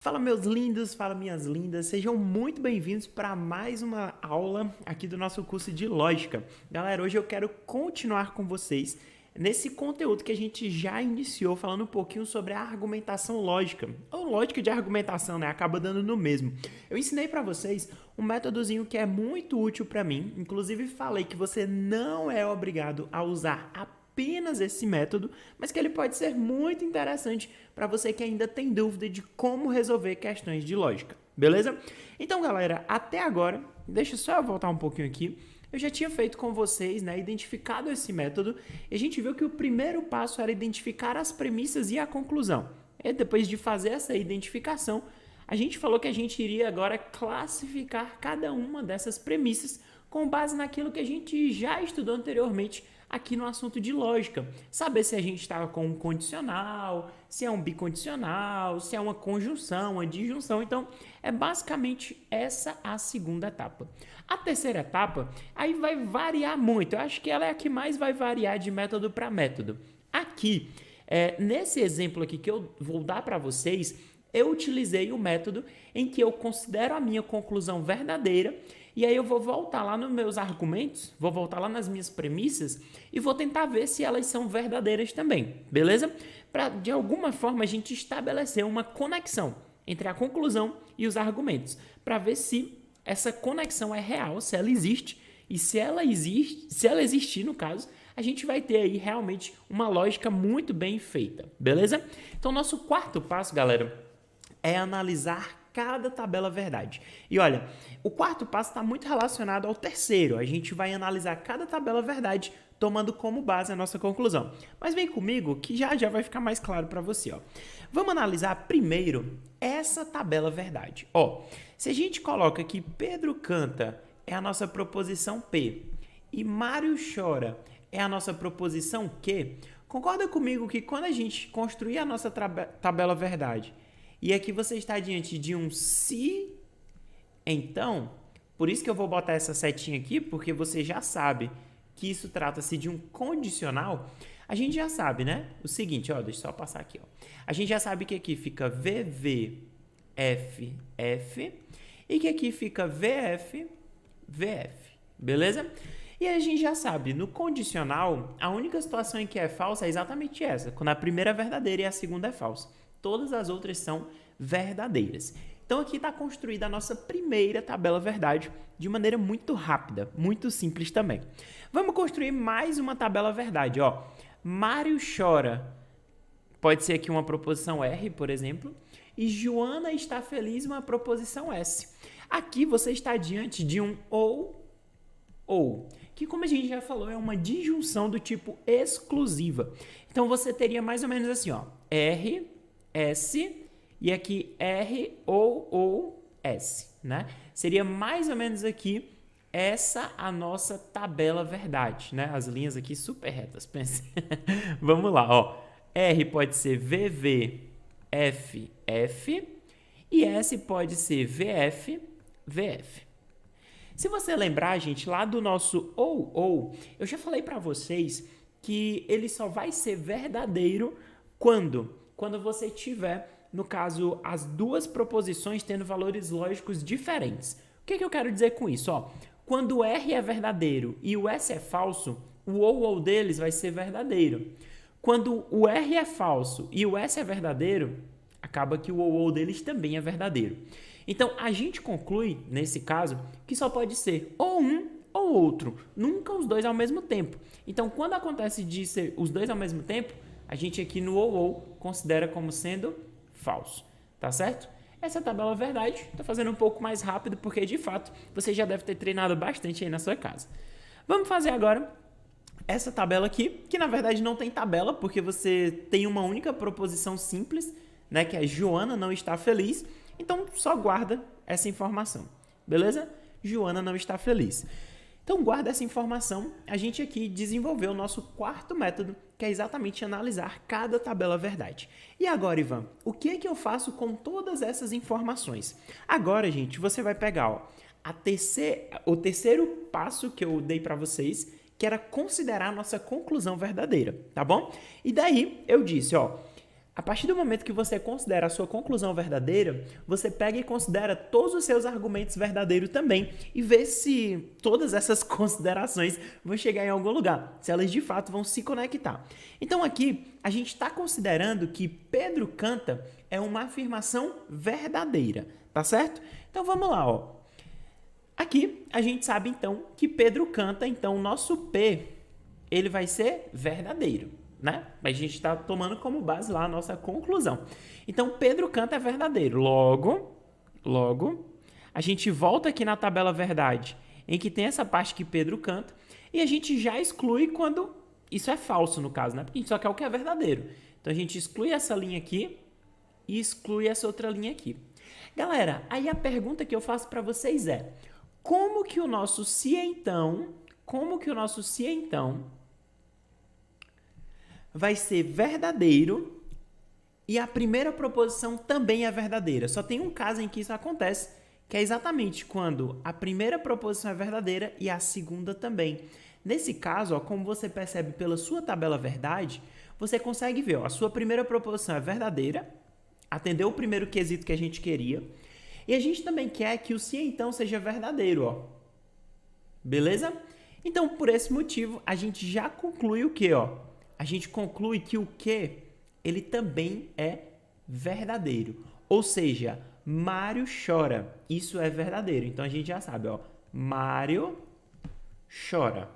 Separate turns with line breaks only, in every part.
Fala meus lindos, fala minhas lindas, sejam muito bem-vindos para mais uma aula aqui do nosso curso de Lógica. Galera, hoje eu quero continuar com vocês nesse conteúdo que a gente já iniciou falando um pouquinho sobre a argumentação lógica, ou lógica de argumentação, né? Acaba dando no mesmo. Eu ensinei para vocês um métodozinho que é muito útil para mim, inclusive falei que você não é obrigado a usar apenas esse método, mas que ele pode ser muito interessante para você que ainda tem dúvida de como resolver questões de lógica, beleza? Então, galera, até agora, deixa só eu voltar um pouquinho aqui, eu já tinha feito com vocês, né, identificado esse método, e a gente viu que o primeiro passo era identificar as premissas e a conclusão. E depois de fazer essa identificação, a gente falou que a gente iria agora classificar cada uma dessas premissas com base naquilo que a gente já estudou anteriormente aqui no assunto de lógica. Saber se a gente está com um condicional, se é um bicondicional, se é uma conjunção, uma disjunção. Então, é basicamente essa a segunda etapa. A terceira etapa, aí vai variar muito. Eu acho que ela é a que mais vai variar de método para método. Aqui, nesse exemplo aqui que eu vou dar para vocês, eu utilizei o método em que eu considero a minha conclusão verdadeira e aí eu vou voltar lá nos meus argumentos, vou voltar lá nas minhas premissas e vou tentar ver se elas são verdadeiras também, beleza? Para, de alguma forma, a gente estabelecer uma conexão entre a conclusão e os argumentos, para ver se essa conexão é real, se ela existe, e se ela existir, no caso, a gente vai ter aí realmente uma lógica muito bem feita, beleza? Então, nosso quarto passo, galera, é analisar cada tabela verdade. E olha, o quarto passo está muito relacionado ao terceiro. A gente vai analisar cada tabela verdade, tomando como base a nossa conclusão. Mas vem comigo que já vai ficar mais claro para você. Ó. Vamos analisar primeiro essa tabela verdade. Ó, se a gente coloca que Pedro canta é a nossa proposição P e Mário chora é a nossa proposição Q, concorda comigo que quando a gente construir a nossa tabela verdade e aqui você está diante de um se, então, por isso que eu vou botar essa setinha aqui, porque você já sabe que isso trata-se de um condicional, a gente já sabe, né? O seguinte, ó, deixa eu só passar aqui, ó. A gente já sabe que aqui fica VV, F, F, e que aqui fica VF, VF, beleza? E a gente já sabe, no condicional, a única situação em que é falsa é exatamente essa, quando a primeira é verdadeira e a segunda é falsa. Todas as outras são verdadeiras. Então, aqui está construída a nossa primeira tabela verdade de maneira muito rápida, muito simples também. Vamos construir mais uma tabela verdade. Ó. Mário chora. Pode ser aqui uma proposição R, por exemplo. E Joana está feliz, uma proposição S. Aqui você está diante de um ou, que como a gente já falou, é uma disjunção do tipo exclusiva. Então, você teria mais ou menos assim, ó, R, S e aqui R ou S, né? Seria mais ou menos aqui essa a nossa tabela verdade, né? As linhas aqui super retas, pense. Vamos lá, ó. R pode ser VV, F, F e S pode ser VF, VF. Se você lembrar, gente, lá do nosso ou, eu já falei para vocês que ele só vai ser verdadeiro quando você tiver, no caso, as duas proposições tendo valores lógicos diferentes. O que eu quero dizer com isso? Ó, quando o R é verdadeiro e o S é falso, o ou deles vai ser verdadeiro. Quando o R é falso e o S é verdadeiro, acaba que o ou deles também é verdadeiro. Então, a gente conclui, nesse caso, que só pode ser ou um ou outro, nunca os dois ao mesmo tempo. Então, quando acontece de ser os dois ao mesmo tempo, a gente aqui no ou considera como sendo falso, tá certo? Essa tabela verdade, tô fazendo um pouco mais rápido porque de fato você já deve ter treinado bastante aí na sua casa. Vamos fazer agora essa tabela aqui, que na verdade não tem tabela porque você tem uma única proposição simples, né, que é Joana não está feliz, então só guarda essa informação, beleza? Joana não está feliz. Então, guarda essa informação. A gente aqui desenvolveu o nosso quarto método, que é exatamente analisar cada tabela verdade. E agora, Ivan, o que é que eu faço com todas essas informações? Agora, gente, você vai pegar ó, o terceiro passo que eu dei para vocês, que era considerar a nossa conclusão verdadeira, tá bom? E daí, eu disse, ó, A partir do momento que você considera a sua conclusão verdadeira, você pega e considera todos os seus argumentos verdadeiros também e vê se todas essas considerações vão chegar em algum lugar, se elas de fato vão se conectar. Então aqui a gente está considerando que Pedro canta é uma afirmação verdadeira, tá certo? Então vamos lá, ó. Aqui a gente sabe então que Pedro canta, então o nosso P ele vai ser verdadeiro, né? A gente está tomando como base lá a nossa conclusão. Então, Pedro canta é verdadeiro. Logo, a gente volta aqui na tabela verdade, em que tem essa parte que Pedro canta, e a gente já exclui quando isso é falso, no caso, né? Porque a gente só quer o que é verdadeiro. Então, a gente exclui essa linha aqui e exclui essa outra linha aqui. Galera, aí a pergunta que eu faço para vocês é, como que o nosso se então vai ser verdadeiro e a primeira proposição também é verdadeira. Só tem um caso em que isso acontece, que é exatamente quando a primeira proposição é verdadeira e a segunda também. Nesse caso, ó, como você percebe pela sua tabela verdade, você consegue ver, ó, a sua primeira proposição é verdadeira, atendeu o primeiro quesito que a gente queria, e a gente também quer que o se então seja verdadeiro, ó. Beleza? Então, por esse motivo, a gente já conclui o quê, ó? A gente conclui que o que ele também é verdadeiro. Ou seja, Mário chora. Isso é verdadeiro. Então, a gente já sabe, ó. Mário chora.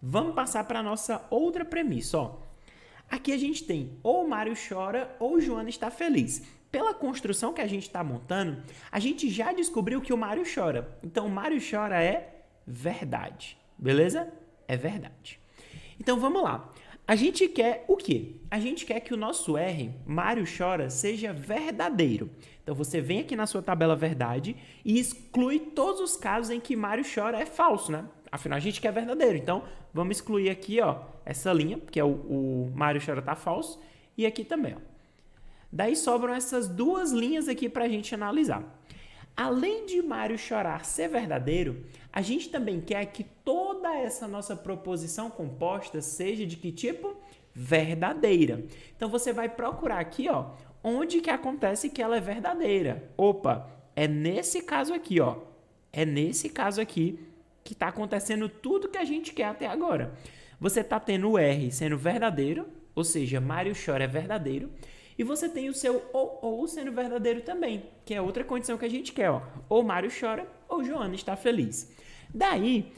Vamos passar para a nossa outra premissa, ó. Aqui a gente tem ou Mário chora ou Joana está feliz. Pela construção que a gente está montando, a gente já descobriu que o Mário chora. Então, Mário chora é verdade. Beleza? É verdade. Então, vamos lá. A gente quer o quê? A gente quer que o nosso R, Mário chora, seja verdadeiro. Então, você vem aqui na sua tabela verdade e exclui todos os casos em que Mário chora é falso, né? Afinal, a gente quer verdadeiro. Então, vamos excluir aqui, ó, essa linha, que é o Mário chora tá falso, e aqui também, ó. Daí sobram essas duas linhas aqui para a gente analisar. Além de Mário chorar ser verdadeiro, a gente também quer que toda essa nossa proposição composta seja de que tipo? Verdadeira. Então, você vai procurar aqui, ó, onde que acontece que ela é verdadeira. Opa, é nesse caso aqui, ó. É nesse caso aqui que está acontecendo tudo que a gente quer até agora. Você está tendo o R sendo verdadeiro, ou seja, Mário chora é verdadeiro, e você tem o seu ou sendo verdadeiro também, que é outra condição que a gente quer, ó. Ou Mário chora, ou Joana está feliz. Daí,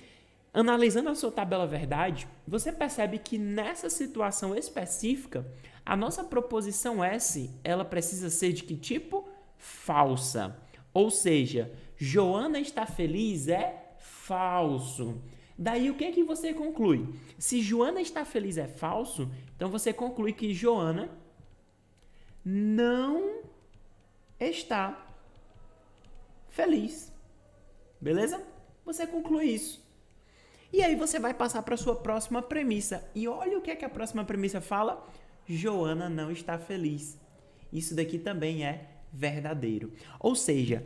analisando a sua tabela verdade, você percebe que nessa situação específica, a nossa proposição S, ela precisa ser de que tipo? Falsa. Ou seja, Joana está feliz é falso. Daí, o que é que você conclui? Se Joana está feliz é falso, então você conclui que Joana não está feliz. Beleza? Você conclui isso. E aí você vai passar para a sua próxima premissa. E olha o que é que a próxima premissa fala. Joana não está feliz. Isso daqui também é verdadeiro. Ou seja,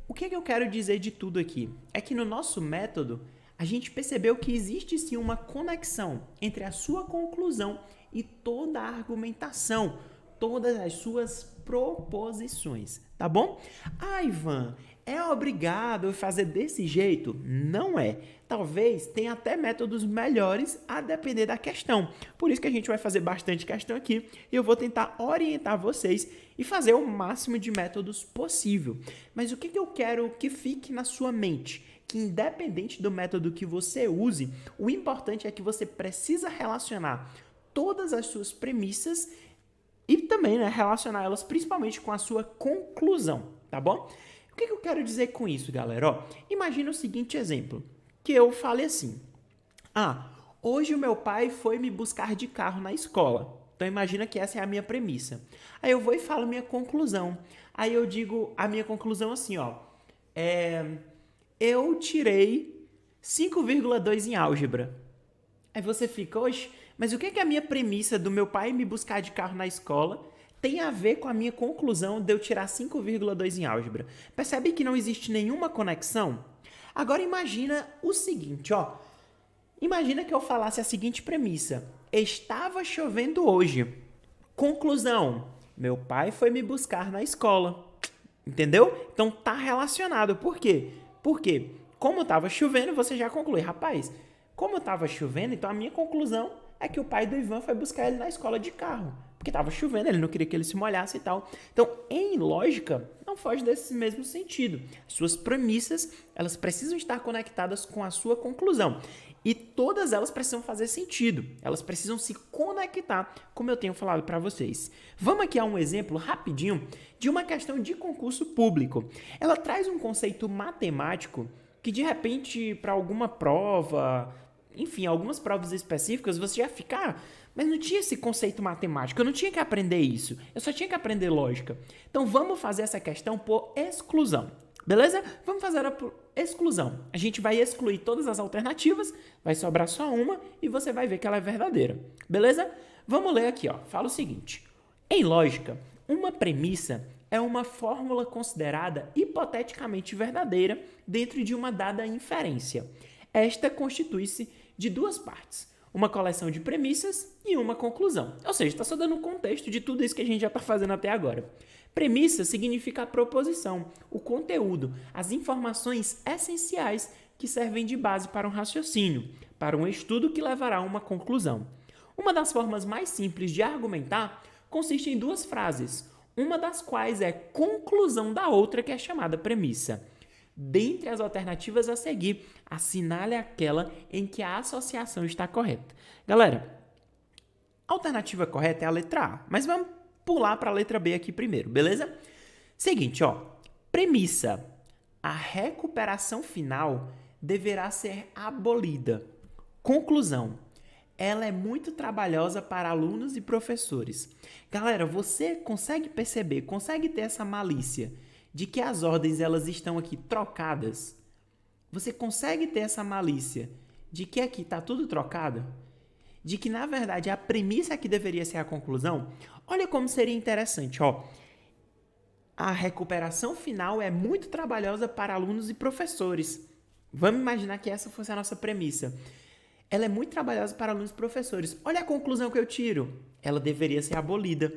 o que é que eu quero dizer de tudo aqui? É que no nosso método, a gente percebeu que existe sim uma conexão entre a sua conclusão e toda a argumentação, todas as suas proposições, tá bom? Ah, Ivan, é obrigado a fazer desse jeito? Não é. Talvez tenha até métodos melhores a depender da questão. Por isso que a gente vai fazer bastante questão aqui e eu vou tentar orientar vocês e fazer o máximo de métodos possível. Mas o que eu quero que fique na sua mente? Que independente do método que você use, o importante é que você precisa relacionar todas as suas premissas e também, né, relacionar elas principalmente com a sua conclusão, tá bom? O que eu quero dizer com isso, galera? Ó, imagina o seguinte exemplo, que eu fale assim, hoje o meu pai foi me buscar de carro na escola. Então, imagina que essa é a minha premissa. Aí eu vou e falo minha conclusão. Aí eu digo a minha conclusão assim, ó, eu tirei 5,2 em álgebra. Aí você fica, oxe, mas o que é a minha premissa do meu pai me buscar de carro na escola tem a ver com a minha conclusão de eu tirar 5,2 em álgebra? Percebe que não existe nenhuma conexão? Agora imagina o seguinte, ó. Imagina que eu falasse a seguinte premissa. Estava chovendo hoje. Conclusão: meu pai foi me buscar na escola. Entendeu? Então tá relacionado. Por quê? Porque como estava chovendo, você já conclui, rapaz, como estava chovendo, então a minha conclusão é que o pai do Ivan foi buscar ele na escola de carro. Porque estava chovendo, ele não queria que ele se molhasse e tal. Então, em lógica, não foge desse mesmo sentido. Suas premissas, elas precisam estar conectadas com a sua conclusão. E todas elas precisam fazer sentido. Elas precisam se conectar, como eu tenho falado para vocês. Vamos aqui a um exemplo rapidinho de uma questão de concurso público. Ela traz um conceito matemático que, de repente, para alguma prova, enfim, algumas provas específicas, você já fica... mas não tinha esse conceito matemático, eu não tinha que aprender isso, eu só tinha que aprender lógica. Então vamos fazer essa questão por exclusão, beleza? Vamos fazer ela por exclusão. A gente vai excluir todas as alternativas, vai sobrar só uma e você vai ver que ela é verdadeira, beleza? Vamos ler aqui, ó. Fala o seguinte: em lógica, uma premissa é uma fórmula considerada hipoteticamente verdadeira dentro de uma dada inferência. Esta constitui-se de duas partes: uma coleção de premissas e uma conclusão. Ou seja, está só dando um contexto de tudo isso que a gente já está fazendo até agora. Premissa significa a proposição, o conteúdo, as informações essenciais que servem de base para um raciocínio, para um estudo que levará a uma conclusão. Uma das formas mais simples de argumentar consiste em duas frases, uma das quais é conclusão da outra, que é chamada premissa. Dentre as alternativas a seguir, assinale aquela em que a associação está correta. Galera, a alternativa correta é a letra A, mas vamos pular para a letra B aqui primeiro, beleza? Seguinte, ó, premissa: a recuperação final deverá ser abolida. Conclusão: ela é muito trabalhosa para alunos e professores. Galera, você consegue perceber, consegue ter essa malícia de que as ordens elas estão aqui trocadas? Você consegue ter essa malícia de que aqui está tudo trocado? De que, na verdade, a premissa que deveria ser a conclusão? Olha como seria interessante, ó. A recuperação final é muito trabalhosa para alunos e professores. Vamos imaginar que essa fosse a nossa premissa. Ela é muito trabalhosa para alunos e professores. Olha a conclusão que eu tiro. Ela deveria ser abolida.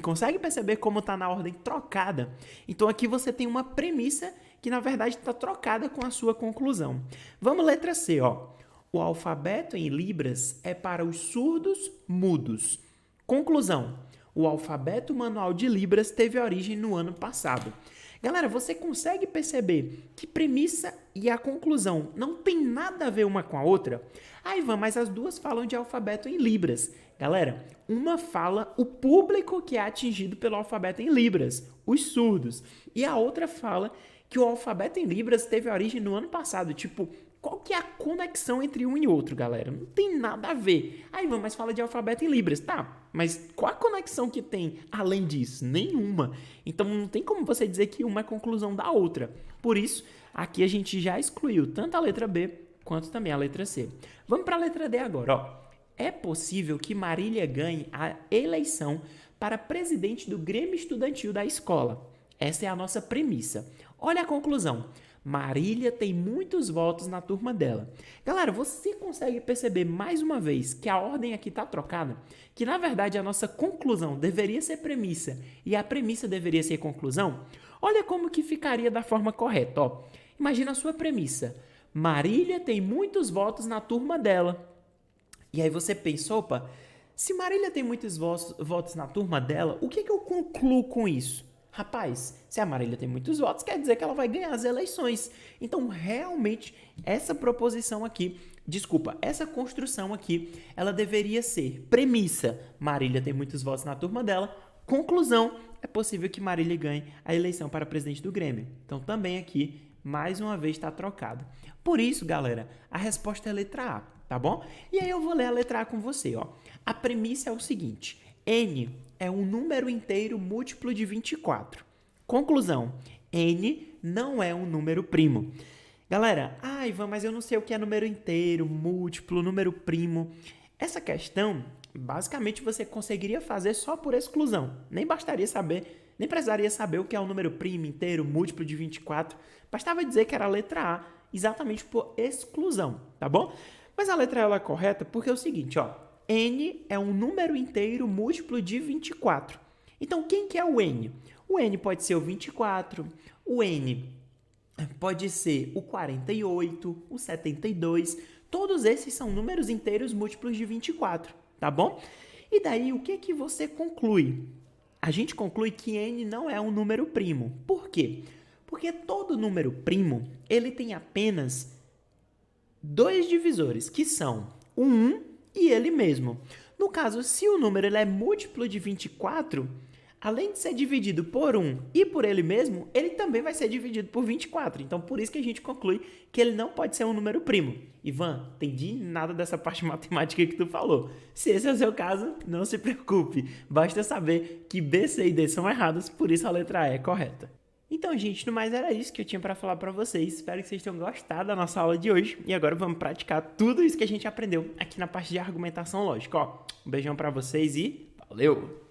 Consegue perceber como está na ordem trocada? Então aqui você tem uma premissa que na verdade está trocada com a sua conclusão. Vamos letra C, ó. O alfabeto em Libras é para os surdos mudos. Conclusão: o alfabeto manual de Libras teve origem no ano passado. Galera, você consegue perceber que premissa e a conclusão não tem nada a ver uma com a outra? Ah, Ivan, mas as duas falam de alfabeto em Libras. Galera, uma fala o público que é atingido pelo alfabeto em Libras, os surdos. E a outra fala que o alfabeto em Libras teve origem no ano passado. Tipo, qual que é a conexão entre um e outro, galera? Não tem nada a ver. Ah, Ivan, mas fala de alfabeto em Libras. Tá, mas qual a conexão que tem além disso? Nenhuma. Então não tem como você dizer que uma é conclusão da outra. Por isso, aqui a gente já excluiu tanto a letra B quanto também a letra C. Vamos para a letra D agora, ó. É possível que Marília ganhe a eleição para presidente do Grêmio Estudantil da escola. Essa é a nossa premissa. Olha a conclusão: Marília tem muitos votos na turma dela. Galera, você consegue perceber mais uma vez que a ordem aqui está trocada? Que na verdade a nossa conclusão deveria ser premissa e a premissa deveria ser conclusão? Olha como que ficaria da forma correta, ó. Imagina a sua premissa: Marília tem muitos votos na turma dela. E aí você pensa, opa, se Marília tem muitos votos na turma dela, o que eu concluo com isso? Rapaz, se a Marília tem muitos votos, quer dizer que ela vai ganhar as eleições. Então, realmente, essa proposição aqui, essa construção aqui, ela deveria ser premissa: Marília tem muitos votos na turma dela. Conclusão: é possível que Marília ganhe a eleição para presidente do Grêmio. Então, também aqui, mais uma vez, está trocado. Por isso, galera, a resposta é a letra A, tá bom? E aí eu vou ler a letra A com você, ó. A premissa é o seguinte: N é um número inteiro múltiplo de 24. Conclusão: N não é um número primo. Galera, Ivan, mas eu não sei o que é número inteiro, múltiplo, número primo. Essa questão, basicamente, você conseguiria fazer só por exclusão. Nem precisaria saber o que é um número primo, inteiro, múltiplo de 24. Bastava dizer que era a letra A, exatamente por exclusão, tá bom? Mas a letra A é correta porque é o seguinte, ó. n é um número inteiro múltiplo de 24. Então, quem que é o n? O n pode ser o 24, o n pode ser o 48, o 72. Todos esses são números inteiros múltiplos de 24, tá bom? E daí, o que que você conclui? A gente conclui que n não é um número primo. Por quê? Porque todo número primo, ele tem apenas dois divisores, que são o 1 e ele mesmo. No caso, se o número ele é múltiplo de 24, além de ser dividido por 1 e por ele mesmo, ele também vai ser dividido por 24. Então, por isso que a gente conclui que ele não pode ser um número primo. Ivan, entendi nada dessa parte matemática que tu falou. Se esse é o seu caso, não se preocupe. Basta saber que B, C e D são errados, por isso a letra E é correta. Então, gente, no mais era isso que eu tinha para falar para vocês. Espero que vocês tenham gostado da nossa aula de hoje. E agora vamos praticar tudo isso que a gente aprendeu aqui na parte de argumentação lógica. Ó, um beijão para vocês e valeu!